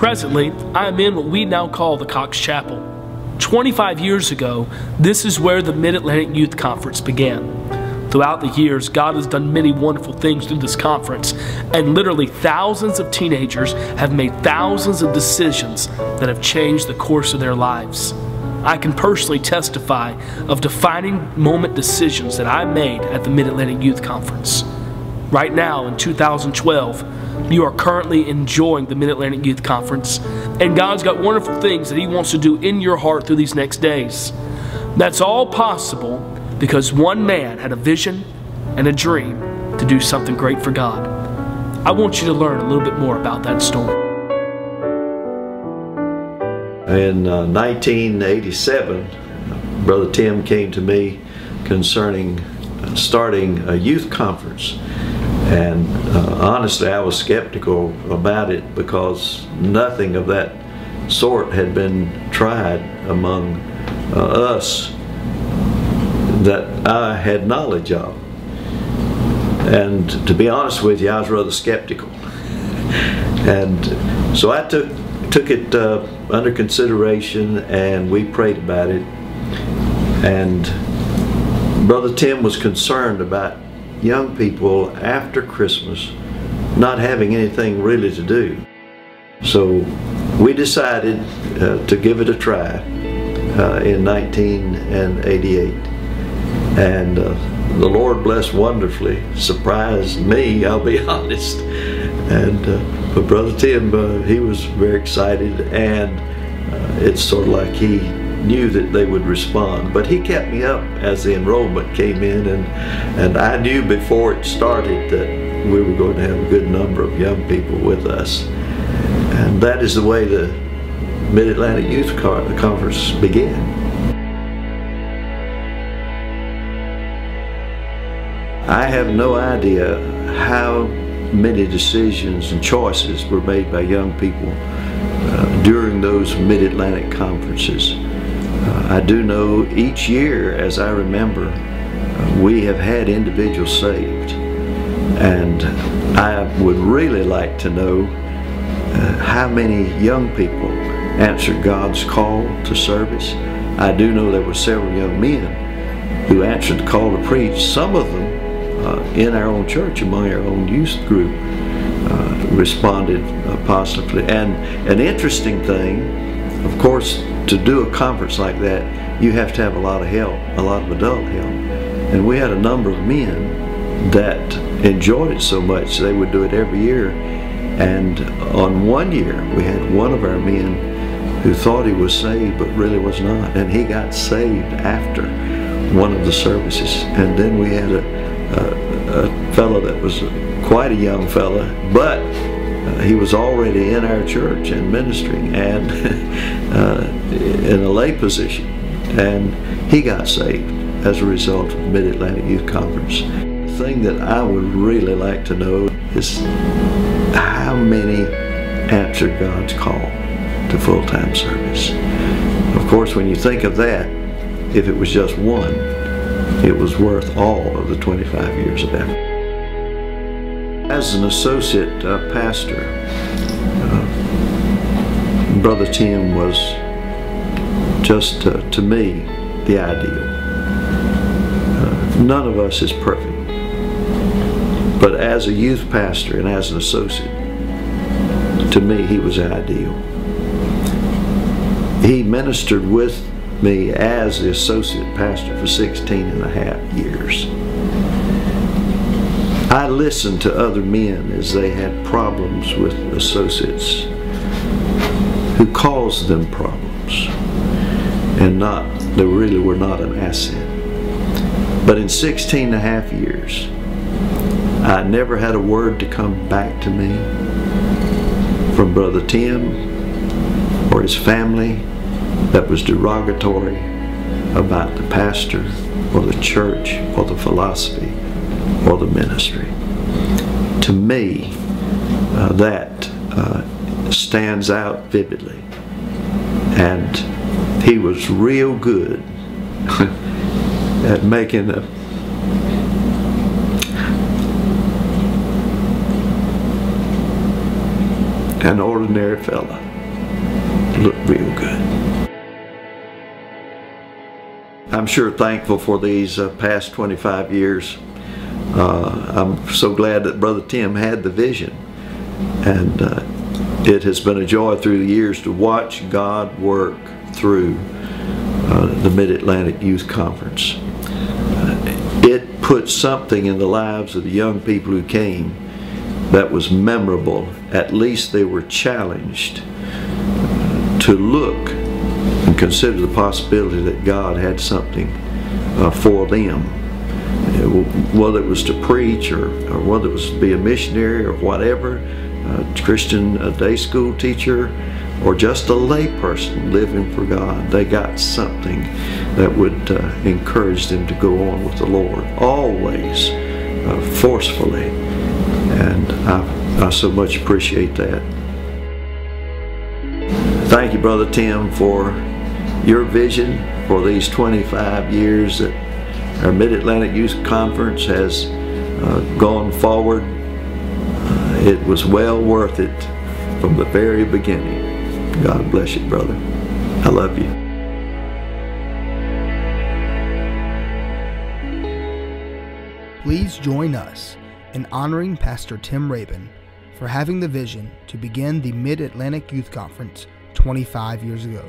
Presently, I am in what we now call the Cox Chapel. 25 years ago, this is where the Mid-Atlantic Youth Conference began. Throughout the years, God has done many wonderful things through this conference, and literally thousands of teenagers have made thousands of decisions that have changed the course of their lives. I can personally testify of defining moment decisions that I made at the Mid-Atlantic Youth Conference. Right now, in 2012, you are currently enjoying the Mid-Atlantic Youth Conference, and God's got wonderful things that He wants to do in your heart through these next days. That's all possible because one man had a vision and a dream to do something great for God. I want you to learn a little bit more about that story. In 1987, Brother Tim came to me concerning starting a youth conference. And honestly, I was skeptical about it because nothing of that sort had been tried among us that I had knowledge of. And to be honest with you, I was rather skeptical. And so I took it under consideration, and we prayed about it. And Brother Tim was concerned about young people after Christmas not having anything really to do. So we decided to give it a try in 1988. And the Lord blessed wonderfully, surprised me, I'll be honest. And but Brother Tim, he was very excited, and it's sort of like he knew that they would respond. But he kept me up as the enrollment came in, and I knew before it started that we were going to have a good number of young people with us. And that is the way the Mid-Atlantic Youth Conference began. I have no idea how many decisions and choices were made by young people during those Mid-Atlantic conferences. I do know each year, as I remember, we have had individuals saved. And I would really like to know how many young people answered God's call to service. I do know there were several young men who answered the call to preach. Some of them in our own church, among our own youth group, responded positively. And an interesting thing, of course, to do a conference like that, you have to have a lot of help, a lot of adult help. And we had a number of men that enjoyed it so much they would do it every year. And on one year, we had one of our men who thought he was saved but really was not, and he got saved after one of the services. And then we had a fellow that was quite a young fella, but he was already in our church and ministering and in a lay position, and he got saved as a result of the Mid-Atlantic Youth Conference. The thing that I would really like to know is how many answered God's call to full-time service. Of course, when you think of that, if it was just one, it was worth all of the 25 years of effort. As an associate pastor, Brother Tim was just, to me, the ideal. None of us is perfect. But as a youth pastor and as an associate, to me, he was ideal. He ministered with me as the associate pastor for 16.5 years. I listened to other men as they had problems with associates who caused them problems and they really were not an asset. But in 16.5 years, I never had a word to come back to me from Brother Tim or his family that was derogatory about the pastor or the church or the philosophy or the ministry. To me, that stands out vividly. And he was real good at making a an ordinary fella look real good. I'm sure thankful for these past 25 years. I'm so glad that Brother Tim had the vision, and it has been a joy through the years to watch God work through the Mid-Atlantic Youth Conference. It put something in the lives of the young people who came that was memorable. At least they were challenged to look and consider the possibility that God had something for them. Whether it was to preach or whether it was to be a missionary or whatever, a Christian day school teacher, or just a lay person living for God, they got something that would encourage them to go on with the Lord, always forcefully. And I so much appreciate that. Thank you, Brother Tim, for your vision for these 25 years that our Mid-Atlantic Youth Conference has gone forward. It was well worth it from the very beginning. God bless you, brother. I love you. Please join us in honoring Pastor Tim Rabon for having the vision to begin the Mid-Atlantic Youth Conference 25 years ago.